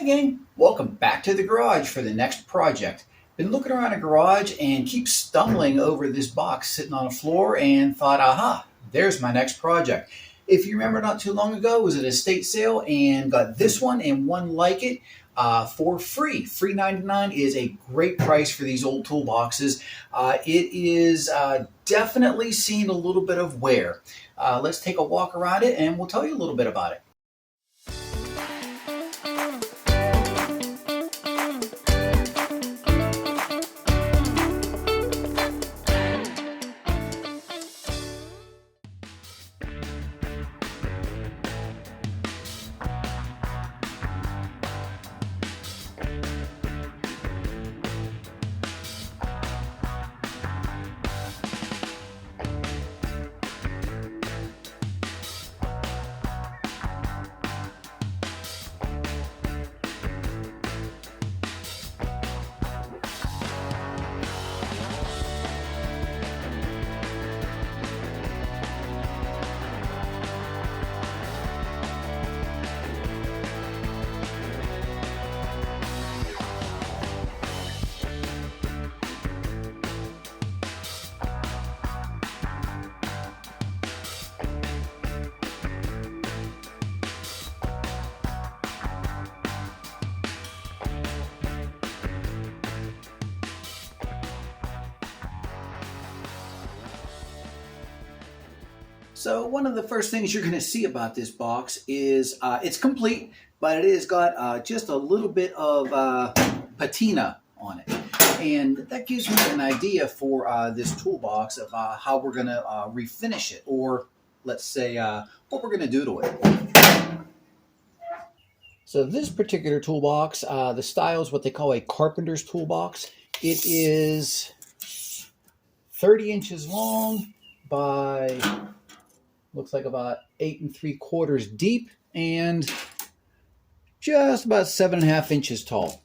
Hi gang, welcome back to the garage for the next project. Been looking around a garage and keep stumbling over this box sitting on the floor and thought, aha, there's my next project. If you remember not too long ago, was at an estate sale and got this one and one like it for free. Free 99 is a great price for these old toolboxes. It is definitely seen a little bit of wear. Let's take a walk around it and we'll tell you a little bit about it. So one of the first things you're going to see about this box is it's complete, but it has got just a little bit of patina on it. And that gives me an idea for this toolbox of how we're going to refinish it, or let's say what we're going to do to it. So this particular toolbox, the style is what they call a Carpenter's toolbox. It is 30 inches long by... looks like about 8 3/4 deep and just about 7.5 inches tall.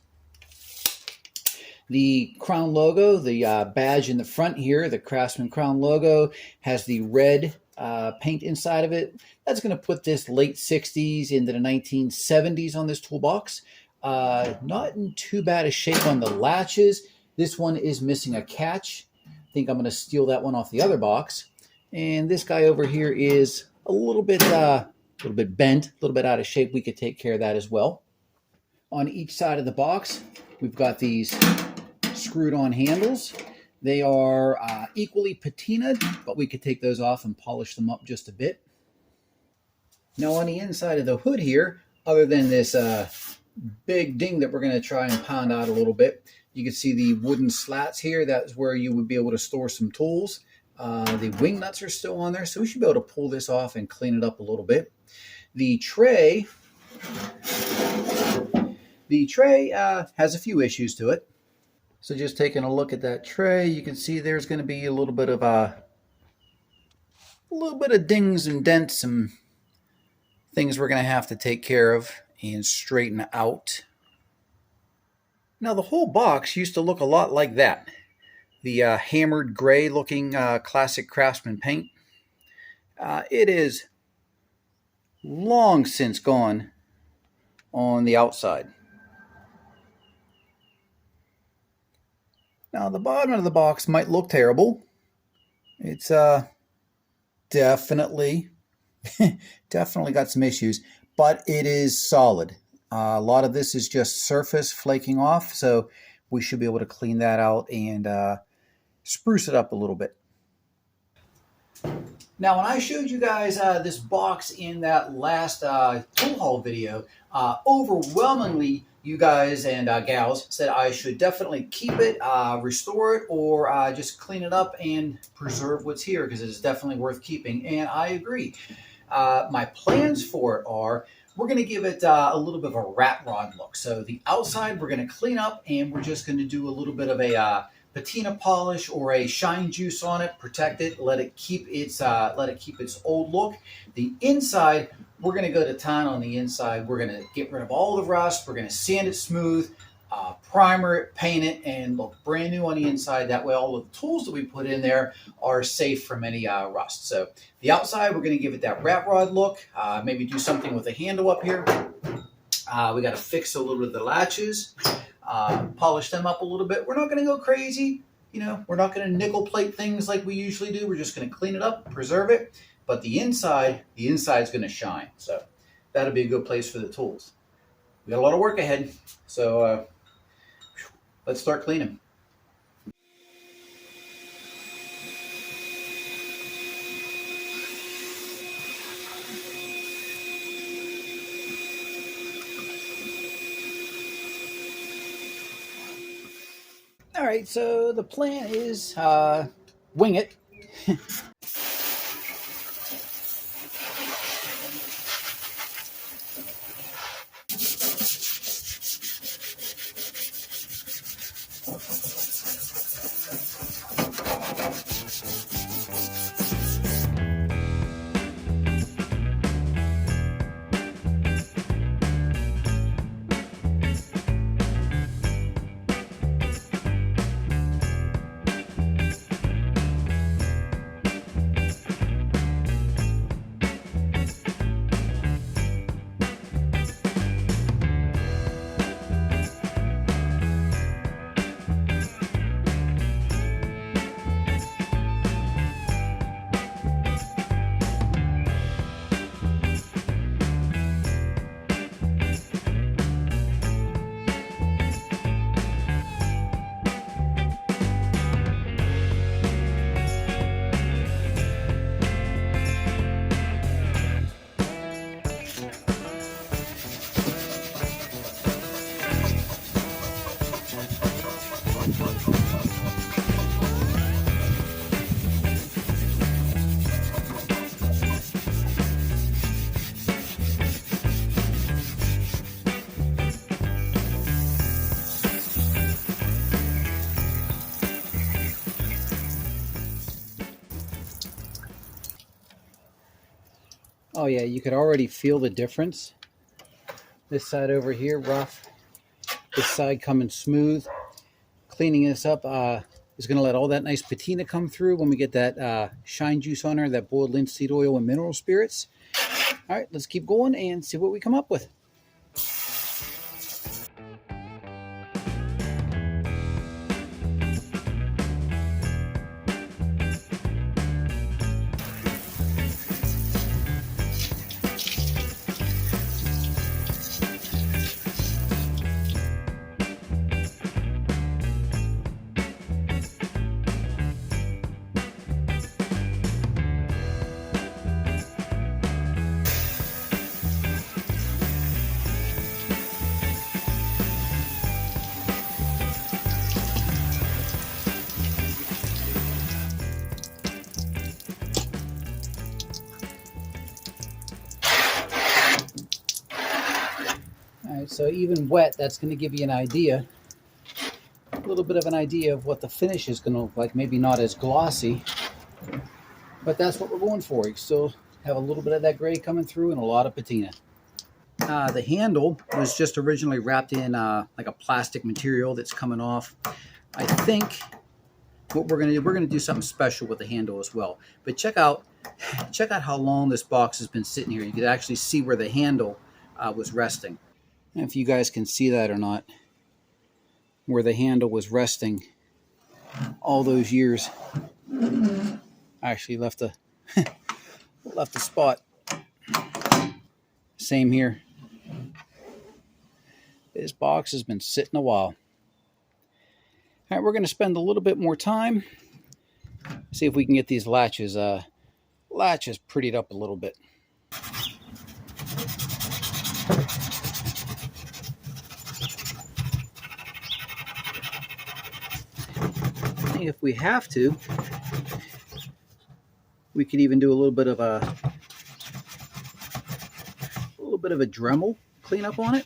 The crown logo, the badge in the front here, the Craftsman crown logo, has the red paint inside of it. That's going to put this late 60s into the 1970s on this toolbox. Not in too bad a shape on the latches. This one is missing a catch. I think I'm going to steal that one off the other box. And this guy over here is a little bit bent, a little bit out of shape. We could take care of that as well. On each side of the box, we've got these screwed on handles. They are equally patinaed, but we could take those off and polish them up just a bit. Now on the inside of the hood here, other than this big ding that we're going to try and pound out a little bit, you can see the wooden slats here. That's where you would be able to store some tools. The wing nuts are still on there, so we should be able to pull this off and clean it up a little bit. The tray has a few issues to it. So just taking a look at that tray, you can see there's going to be a little bit of dings and dents and things we're going to have to take care of and straighten out. Now the whole box used to look a lot like that. The hammered gray looking classic Craftsman paint. It is long since gone on the outside. Now the bottom of the box might look terrible. It's definitely got some issues, but it is solid. A lot of this is just surface flaking off, so we should be able to clean that out and spruce it up a little bit. Now, when I showed you guys this box in that last tool haul video, overwhelmingly you guys and gals said I should definitely keep it, restore it, or just clean it up and preserve what's here because it is definitely worth keeping, and I agree. My plans for it are, we're going to give it a little bit of a RATROD look. So the outside we're going to clean up, and we're just going to do a little bit of a patina polish or a shine juice on it, protect it, let it keep its old look. The inside, we're going to go to town on the inside. We're going to get rid of all the rust. We're going to sand it smooth, primer it, paint it, and look brand new on the inside. That way all of the tools that we put in there are safe from any rust. So the outside, we're going to give it that RATROD look, maybe do something with the handle up here. We got to fix a little bit of the latches, polish them up a little bit. We're not going to go crazy. You know, we're not going to nickel plate things like we usually do. We're just going to clean it up, preserve it. But the inside is going to shine. So that'll be a good place for the tools. We got a lot of work ahead. So let's start cleaning. All right, so the plan is wing it. Oh yeah, you could already feel the difference. This side over here, rough. This side coming smooth. Cleaning this up is going to let all that nice patina come through when we get that shine juice on her, that boiled linseed oil and mineral spirits. All right, let's keep going and see what we come up with. So even wet, that's going to give you an idea, a little bit of an idea of what the finish is going to look like. Maybe not as glossy, but that's what we're going for. You still have a little bit of that gray coming through and a lot of patina. The handle was just originally wrapped in like a plastic material that's coming off. I think what we're going to do something special with the handle as well. But check out how long this box has been sitting here. You can actually see where the handle was resting. If you guys can see that or not, where the handle was resting all those years. I actually left a spot. Same here. This box has been sitting a while. All right, we're going to spend a little bit more time. See if we can get these latches prettied up a little bit. If we have to, we could even do a little bit of a Dremel cleanup on it.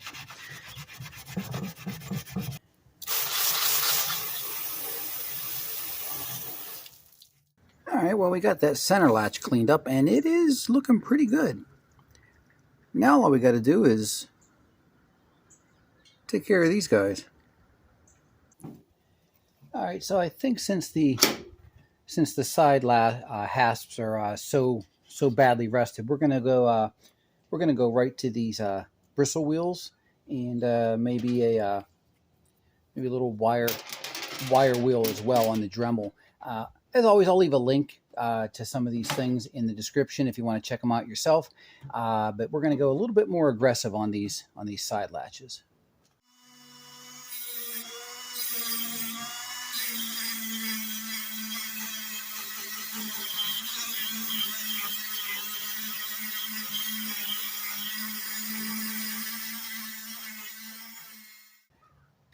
All right, well, we got that center latch cleaned up, and it is looking pretty good. Now all we got to do is take care of these guys. All right, so I think since the side hasps are so badly rusted, we're gonna go right to these bristle wheels and maybe a little wire wheel as well on the Dremel. As always, I'll leave a link to some of these things in the description if you want to check them out yourself. But we're going to go a little bit more aggressive on these side latches.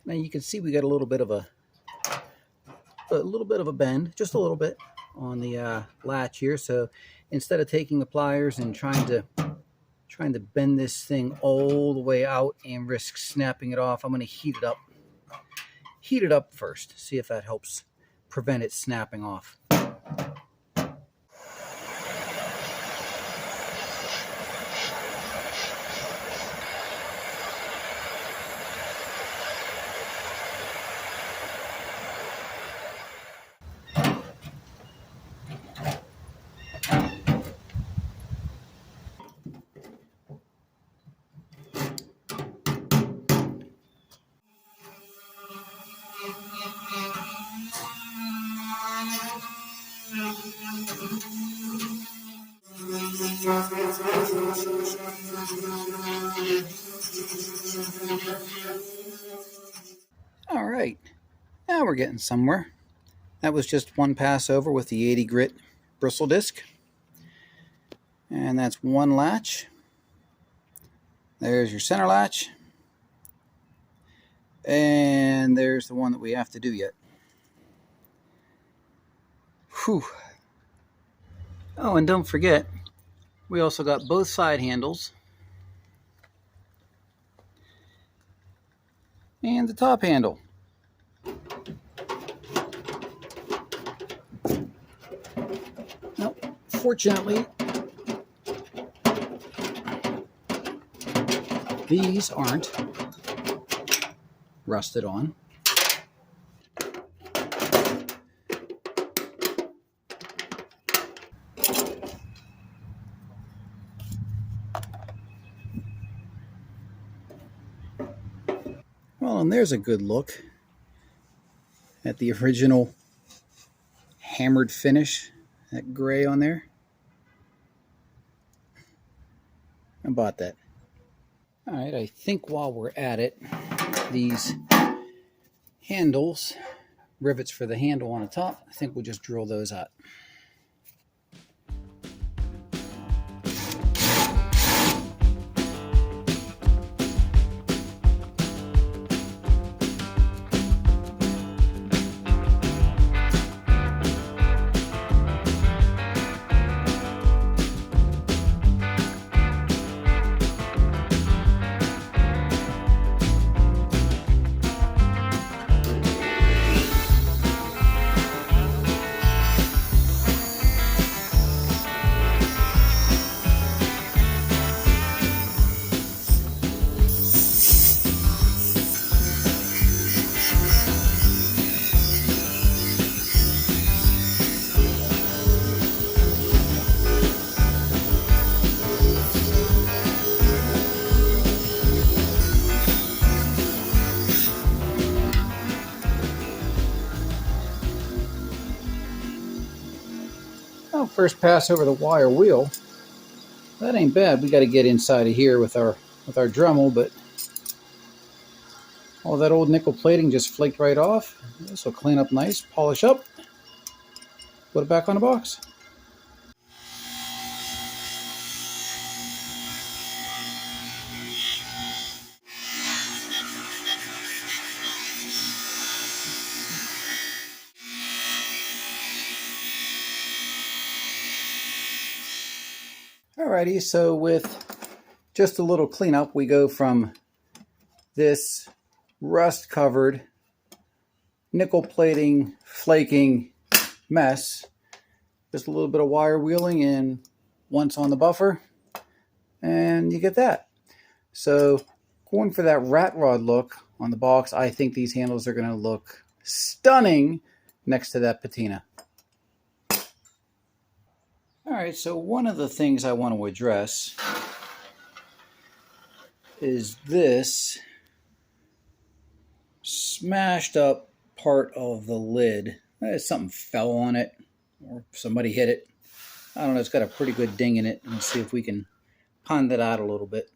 Now you can see we got a little bit of a bend, just a little bit on the latch here. So instead of taking the pliers and trying to bend this thing all the way out and risk snapping it off, I'm going to heat it up first, see if that helps prevent it snapping off. All right, now we're getting somewhere. That was just one pass over with the 80 grit bristle disc. And that's one latch. There's your center latch. And there's the one that we have to do yet. Whew. Oh, and don't forget, we also got both side handles and the top handle. Now, fortunately, these aren't rusted on. Well, and there's a good look at the original hammered finish, that gray on there. How about that? All right, I think while we're at it, these handles, rivets for the handle on the top, I think we'll just drill those out. Oh, first pass over the wire wheel. That ain't bad. We got to get inside of here with our Dremel, but all that old nickel plating just flaked right off. This will clean up nice, polish up, put it back on the box. Alrighty, so with just a little cleanup, we go from this rust-covered, nickel plating, flaking mess, just a little bit of wire wheeling in once on the buffer, and you get that. So going for that RATROD look on the box, I think these handles are going to look stunning next to that patina. All right, so one of the things I want to address is this smashed up part of the lid. Something fell on it or somebody hit it. I don't know, it's got a pretty good ding in it. Let's see if we can pound that out a little bit.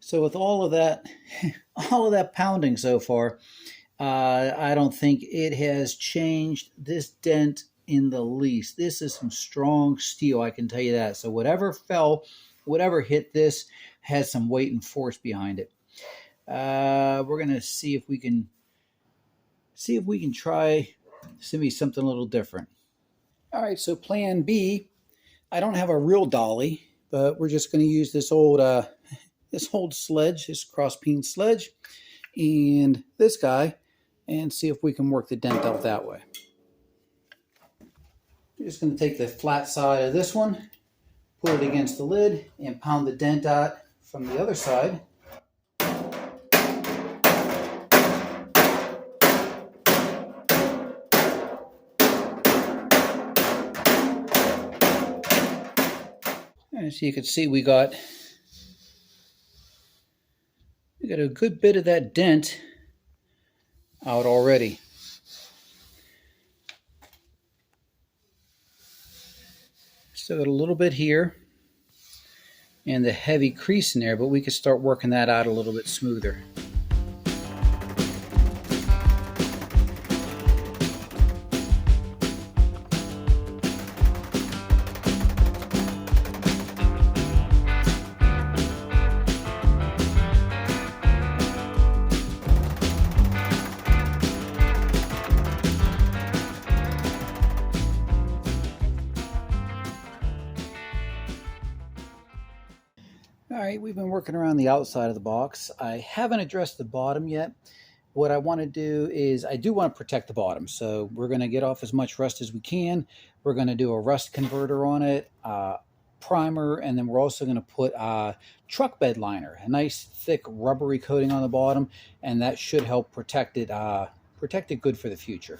So with all of that pounding so far, I don't think it has changed this dent in the least. This is some strong steel, I can tell you that. So whatever fell, whatever hit this, has some weight and force behind it. We're gonna see if we can try something a little different. All right, so plan B. I don't have a real dolly, but we're just going to use this old sledge, this cross-peen sledge, and this guy, and see if we can work the dent out that way. We're just going to take the flat side of this one, put it against the lid, and pound the dent out from the other side. As you can see, we got a good bit of that dent out already. Still got a little bit here and the heavy crease in there, but we could start working that out a little bit smoother. All right, we've been working around the outside of the box. I haven't addressed the bottom yet. What I want to do is I do want to protect the bottom. So we're going to get off as much rust as we can. We're going to do a rust converter on it, primer, and then we're also going to put truck bed liner, a nice thick rubbery coating on the bottom, and that should help protect it good for the future.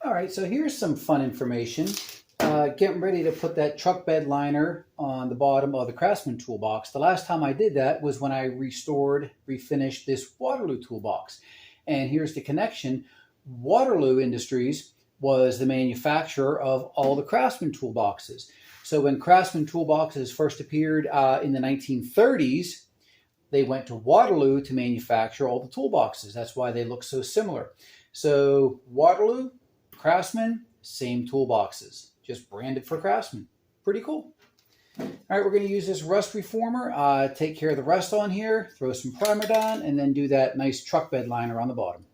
All right, so here's some fun information. Getting ready to put that truck bed liner on the bottom of the Craftsman toolbox. The last time I did that was when I refinished this Waterloo toolbox. And here's the connection. Waterloo Industries was the manufacturer of all the Craftsman toolboxes. So when Craftsman toolboxes first appeared in the 1930s, they went to Waterloo to manufacture all the toolboxes. That's why they look so similar. So Waterloo, Craftsman, same toolboxes, just branded for Craftsman. Pretty cool. All right, we're going to use this rust reformer. Take care of the rust on here, throw some primer down, and then do that nice truck bed liner on the bottom.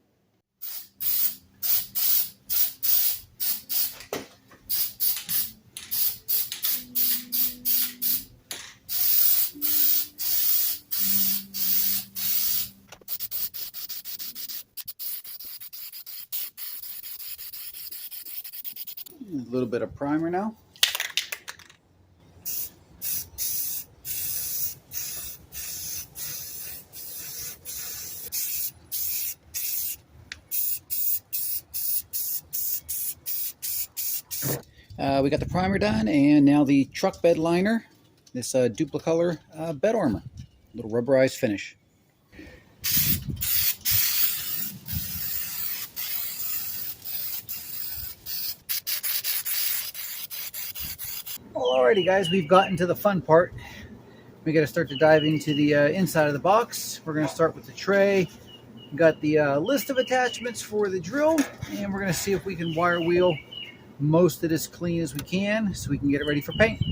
A little bit of primer now. We got the primer done, and now the truck bed liner, this Duplicolor bed armor, a little rubberized finish. Alrighty guys, we've gotten to the fun part. We got to start to dive into the inside of the box. We're going to start with the tray. We've got the list of attachments for the drill, and we're going to see if we can wire wheel most of this clean as we can so we can get it ready for paint.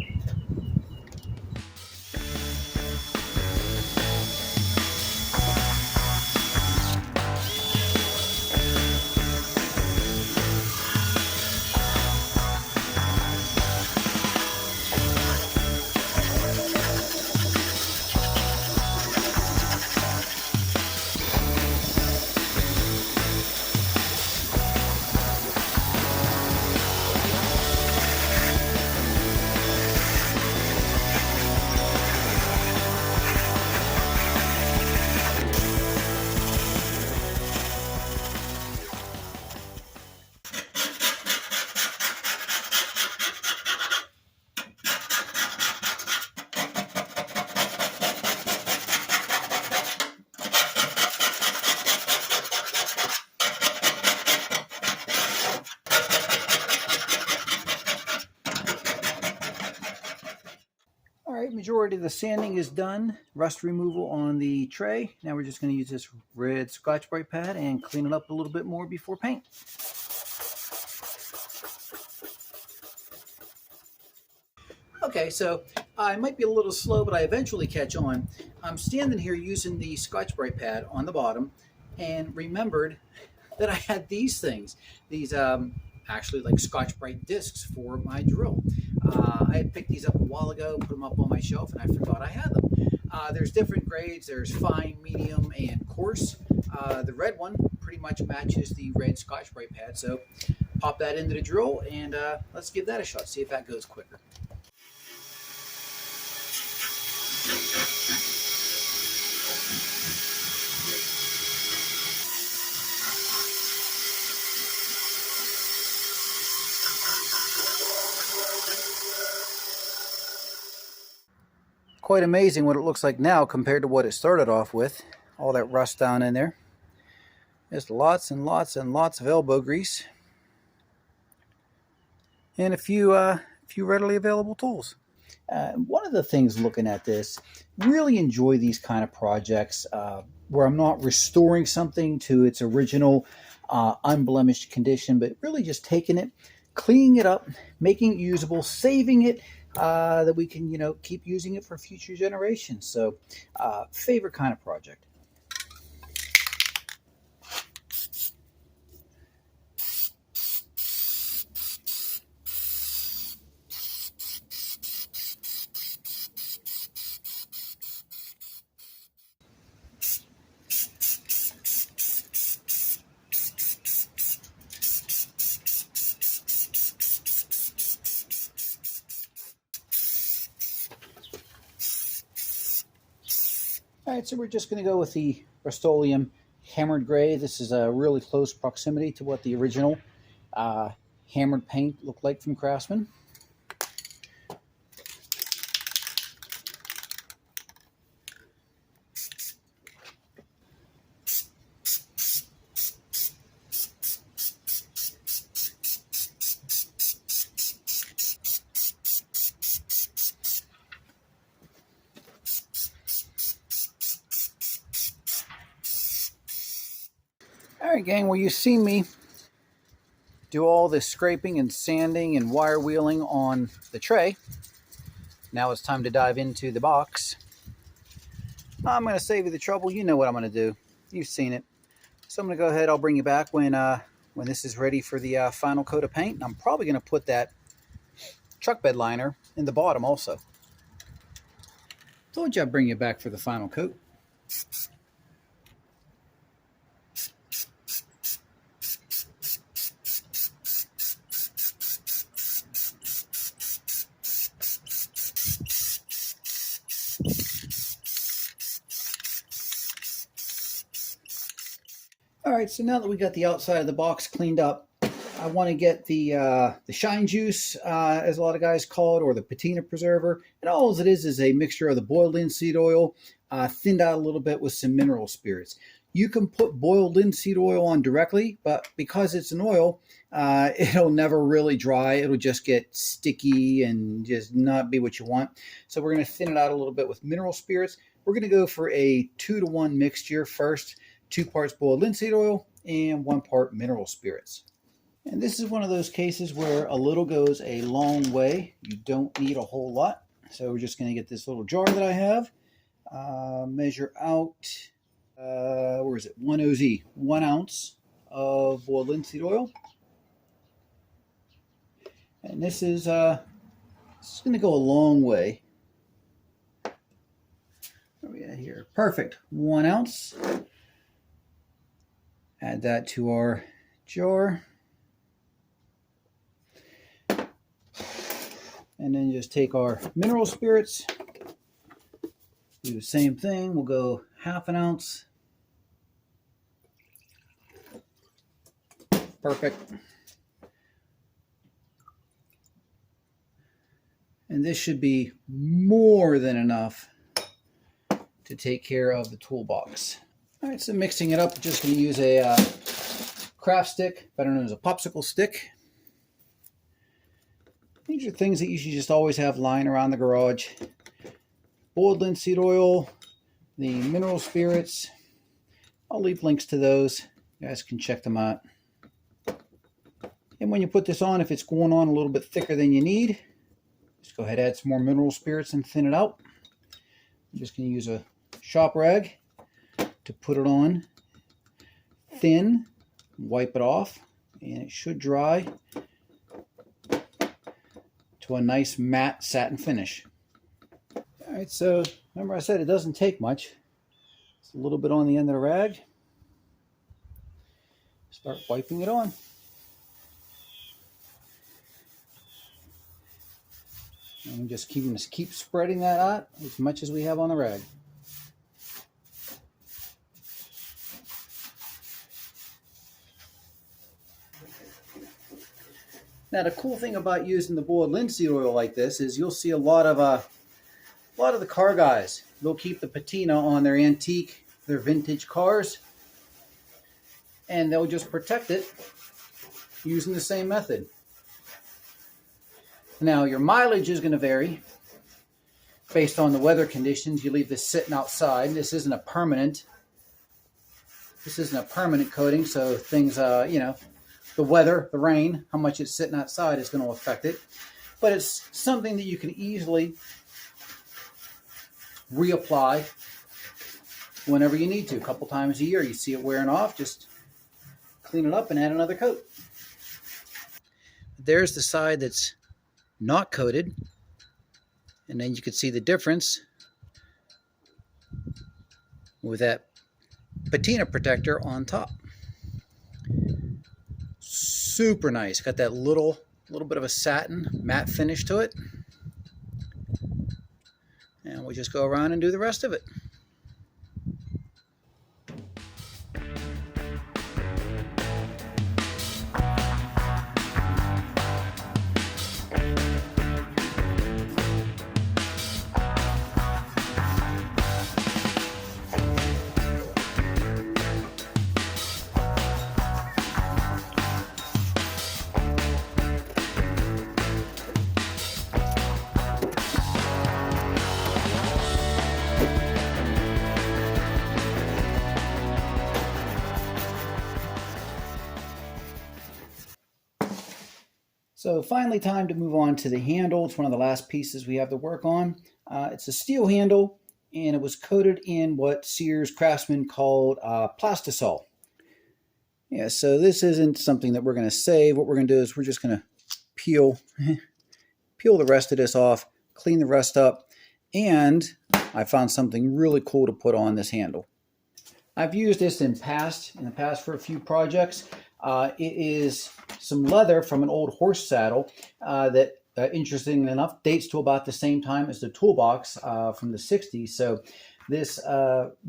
Majority of the sanding is done. Rust removal on the tray. Now we're just going to use this red Scotch-Brite pad and clean it up a little bit more before paint. Okay, so I might be a little slow, but I eventually catch on. I'm standing here using the Scotch-Brite pad on the bottom and remembered that I had these things. These actually like Scotch-Brite discs for my drill. I had picked these up a while ago, put them up on my shelf, and I forgot I had them. There's different grades. There's fine, medium, and coarse. The red one pretty much matches the red Scotch-Brite pad, so pop that into the drill and let's give that a shot, see if that goes quicker. Quite amazing what it looks like now compared to what it started off with. All that rust down in there. Just lots and lots and lots of elbow grease. And a few readily available tools. One of the things looking at this, really enjoy these kind of projects where I'm not restoring something to its original unblemished condition, but really just taking it, cleaning it up, making it usable, saving it, that we can, keep using it for future generations. So, favorite kind of project. All right, so we're just going to go with the Rust-Oleum hammered gray. This is a really close proximity to what the original hammered paint looked like from Craftsman. Alright gang, well, you've seen me do all this scraping and sanding and wire wheeling on the tray. Now it's time to dive into the box. I'm going to save you the trouble. You know what I'm going to do. You've seen it. So I'm going to go ahead. I'll bring you back when this is ready for the final coat of paint. And I'm probably going to put that truck bed liner in the bottom also. Told you I'd bring you back for the final coat. All right, so now that we got the outside of the box cleaned up, I want to get the shine juice, as a lot of guys call it, or the patina preserver. And all it is a mixture of the boiled linseed oil, thinned out a little bit with some mineral spirits. You can put boiled linseed oil on directly, but because it's an oil, it'll never really dry. It'll just get sticky and just not be what you want. So we're going to thin it out a little bit with mineral spirits. We're going to go for a 2-to-1 mixture first. 2 parts boiled linseed oil and 1 part mineral spirits. And this is one of those cases where a little goes a long way. You don't need a whole lot. So we're just going to get this little jar that I have, measure out, where is it? 1 OZ, 1 ounce of boiled linseed oil. And this is going to go a long way. What are we at here? Perfect, 1 ounce. Add that to our jar. And then just take our mineral spirits. Do the same thing. We'll go 1/2 ounce. Perfect. And this should be more than enough to take care of the toolbox. All right, so mixing it up, we're just going to use a craft stick, better known as a popsicle stick. These are things that you should just always have lying around the garage. boiled linseed oil, the mineral spirits. I'll leave links to those. You guys can check them out. And when you put this on, if it's going on a little bit thicker than you need, just go ahead and add some more mineral spirits and thin it out. I'm just going to use a shop rag to put it on thin, wipe it off, and it should dry to a nice matte satin finish. All right, so remember I said it doesn't take much. It's a little bit on the end of the rag. Start wiping it on. And we just keep spreading that out as much as we have on the rag. Now the cool thing about using the boiled linseed oil like this is you'll see a lot of the car guys, they'll keep the patina on their antique, their vintage cars, and they'll just protect it using the same method. Now your mileage is going to vary based on the weather conditions. You leave this sitting outside. This isn't a permanent coating, so things, the weather, the rain, how much it's sitting outside is going to affect it. But it's something that you can easily reapply whenever you need to. A couple times a year, you see it wearing off, just clean it up and add another coat. There's the side that's not coated, and then you can see the difference with that patina protector on top. Super nice. Got that little bit of a satin matte finish to it. And we'll just go around and do the rest of it. So finally, time to move on to the handle. It's one of the last pieces we have to work on. It's a steel handle, and it was coated in what Sears Craftsman called plastisol. Yeah, so this isn't something that we're going to save. What we're going to do is we're just going to peel the rest of this off, clean the rest up, and I found something really cool to put on this handle. I've used this in the past for a few projects. It is some leather from an old horse saddle that, interestingly enough, dates to about the same time as the Toolbox from the 60s. So this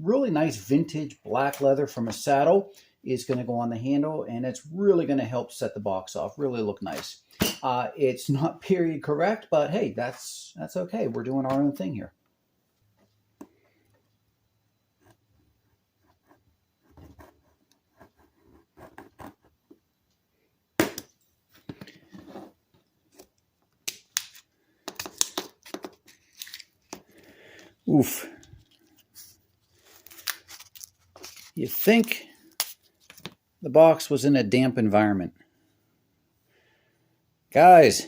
really nice vintage black leather from a saddle is going to go on the handle, and it's really going to help set the box off, really look nice. It's not period correct, but hey, that's okay. We're doing our own thing here. Oof. You think the box was in a damp environment. Guys,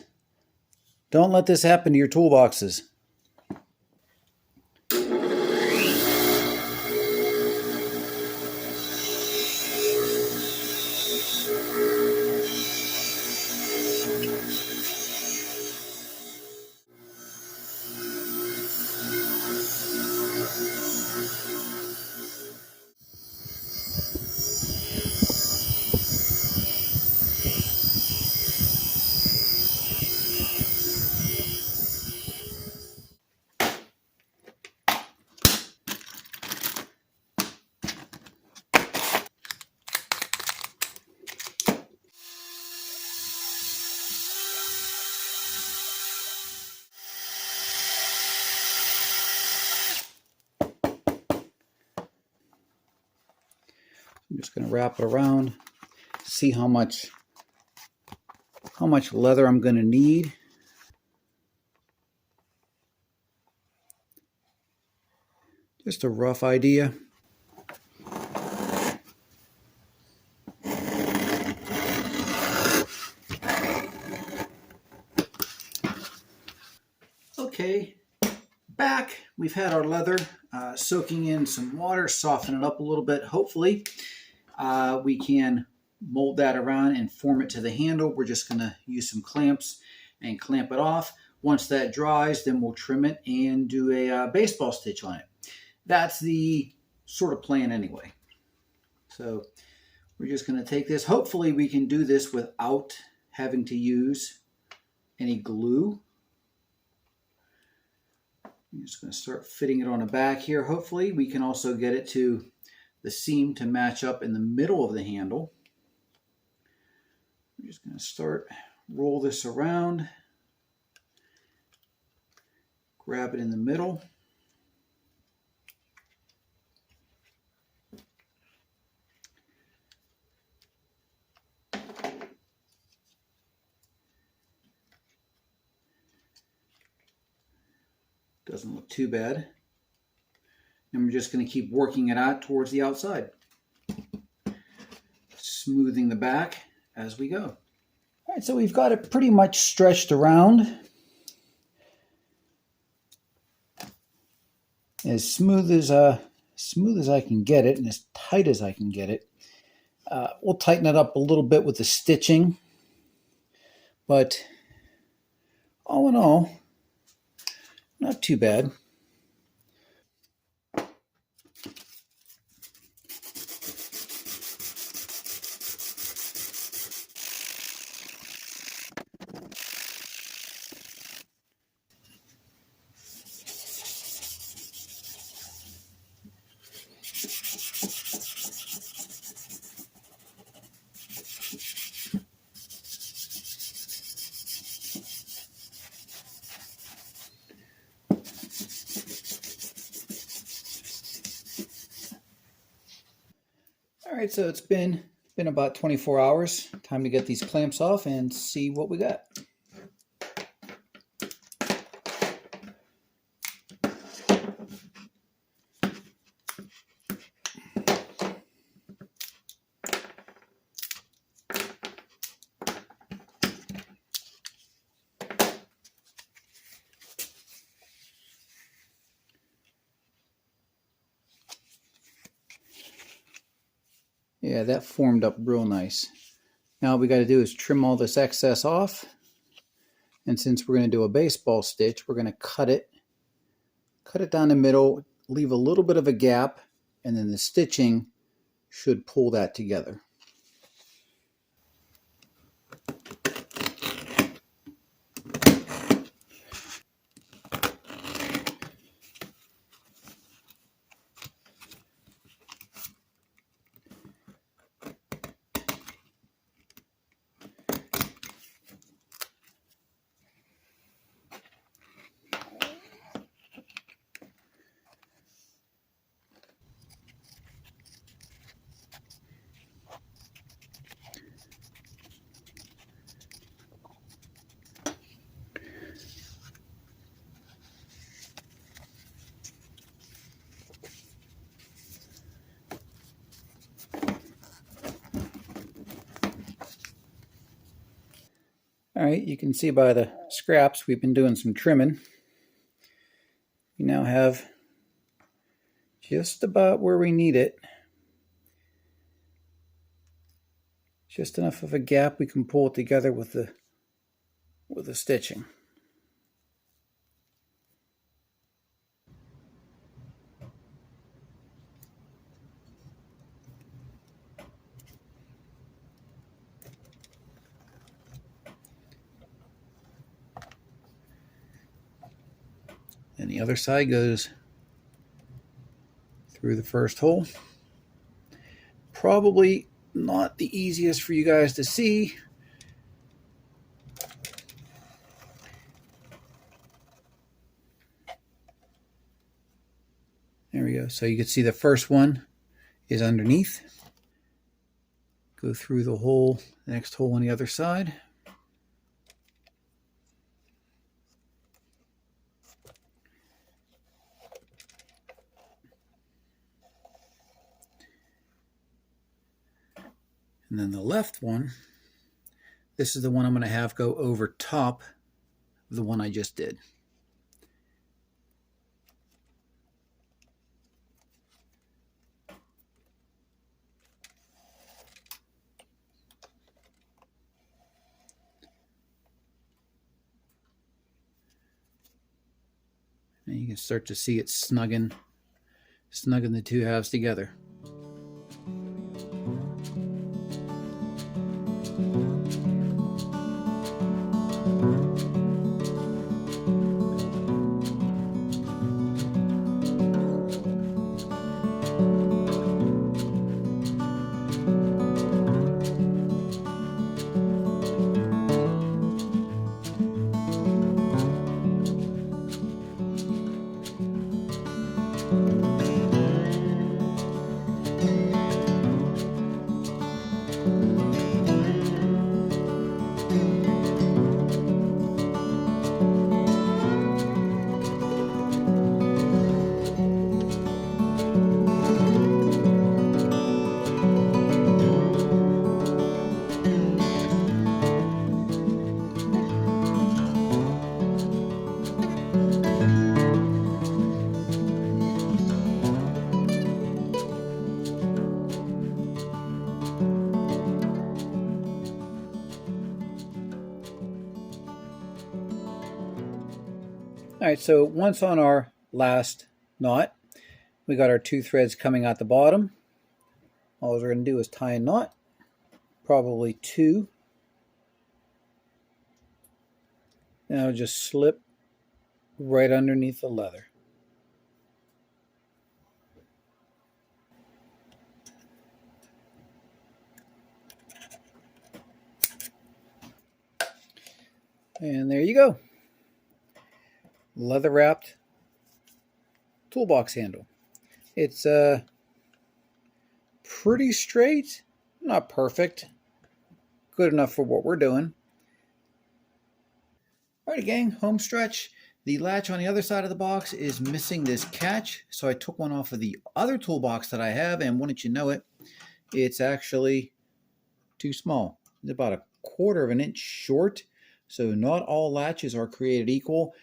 don't let this happen to your toolboxes. I'm just going to wrap it around, see how much leather I'm going to need. Just a rough idea. Okay, back. We've had our leather soaking in some water, soften it up a little bit. Hopefully, we can mold that around and form it to the handle. We're just going to use some clamps and clamp it off. Once that dries, then we'll trim it and do a baseball stitch on it. That's the sort of plan anyway. So we're just going to take this. Hopefully we can do this without having to use any glue. I'm just going to start fitting it on the back here. Hopefully we can also get it to the seam to match up in the middle of the handle. I'm just going to start, roll this around, grab it in the middle. Doesn't look too bad. And we're just going to keep working it out towards the outside. Smoothing the back as we go. All right, so we've got it pretty much stretched around. As smooth as I can get it, and as tight as I can get it. We'll tighten it up a little bit with the stitching. But all in all, not too bad. All right, so it's been about 24 hours. Time to get these clamps off and see what we got. Yeah, that formed up real nice. Now all we got to do is trim all this excess off. And since we're going to do a baseball stitch, we're going to cut it down the middle, leave a little bit of a gap, and then the stitching should pull that together. All right, you can see by the scraps we've been doing some trimming. We now have just about where we need it. Just enough of a gap we can pull it together with the stitching. And the other side goes through the first hole. Probably not the easiest for you guys to see. There we go. So you can see the first one is underneath. Go through the hole, the next hole on the other side. And then the left one, this is the one I'm going to have go over top of the one I just did. And you can start to see it snugging the two halves together. All right, so once on our last knot, we got our two threads coming out the bottom. All we're going to do is tie a knot, probably two. And I'll just slip right underneath the leather. And there you go. Leather wrapped toolbox handle. It's pretty straight, not perfect, good enough for what we're doing. Alrighty gang, home stretch. The latch on the other side of the box is missing this catch, so I took one off of the other toolbox that I have, and wouldn't you know it, it's actually too small. It's about 1/4 of an inch short, so not all latches are created equal.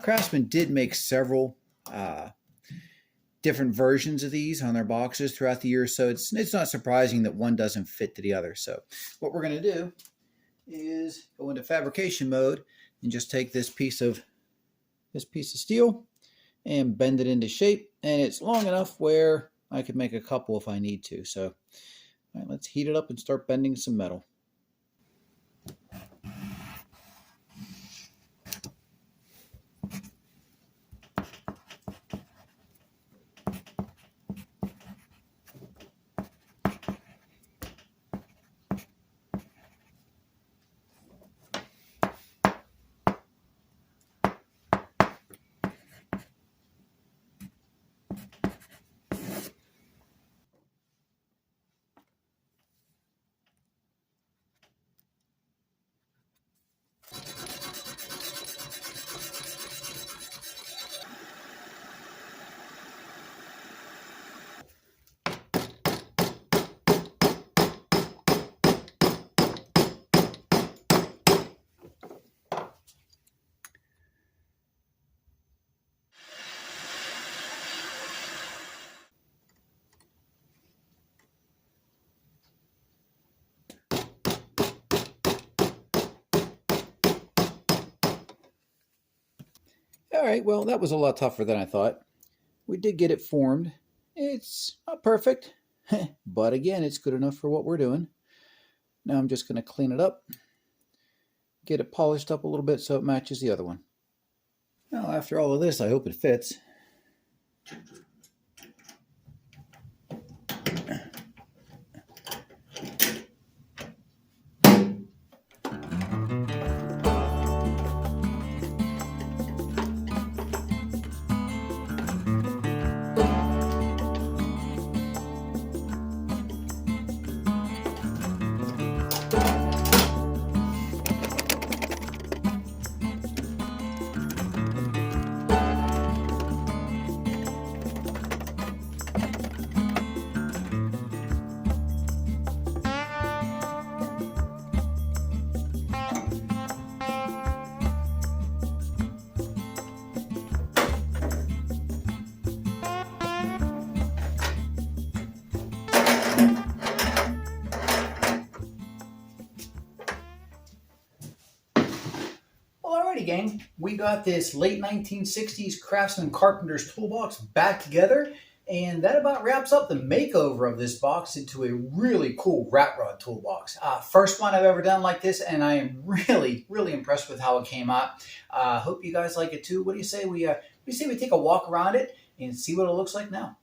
Craftsman did make several different versions of these on their boxes throughout the year, so it's not surprising that one doesn't fit to the other. So what we're going to do is go into fabrication mode and just take this piece of steel and bend it into shape, and it's long enough where I could make a couple if I need to. So all right, let's heat it up and start bending some metal. All right, well, that was a lot tougher than I thought. We did get it formed. It's not perfect, but again, it's good enough for what we're doing. Now I'm just going to clean it up, get it polished up a little bit so it matches the other one. Now, after all of this, I hope it fits. Alrighty, gang, we got this late 1960s Craftsman Carpenter's toolbox back together, and that about wraps up the makeover of this box into a really cool RATROD toolbox. First one I've ever done like this, and I am really impressed with how it came out. Hope you guys like it too. What do you say we take a walk around it and see what it looks like now?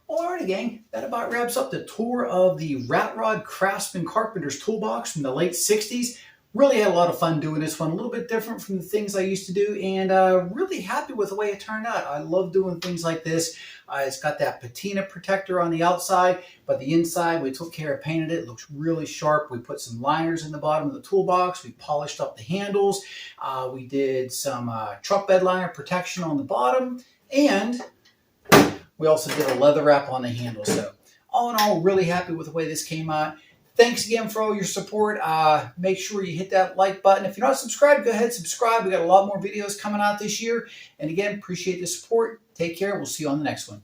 Alrighty, gang, that about wraps up the tour of the RATROD Craftsman Carpenter's toolbox from the late 60s. Really had a lot of fun doing this one, a little bit different from the things I used to do, and really happy with the way it turned out. I love doing things like this. It's got that patina protector on the outside, but the inside, we took care of painting it. It looks really sharp. We put some liners in the bottom of the toolbox. We polished up the handles. We did some truck bed liner protection on the bottom, and we also did a leather wrap on the handle. So all in all, really happy with the way this came out. Thanks again for all your support. Make sure you hit that like button. If you're not subscribed, go ahead and subscribe. We got a lot more videos coming out this year. And again, appreciate the support. Take care. We'll see you on the next one.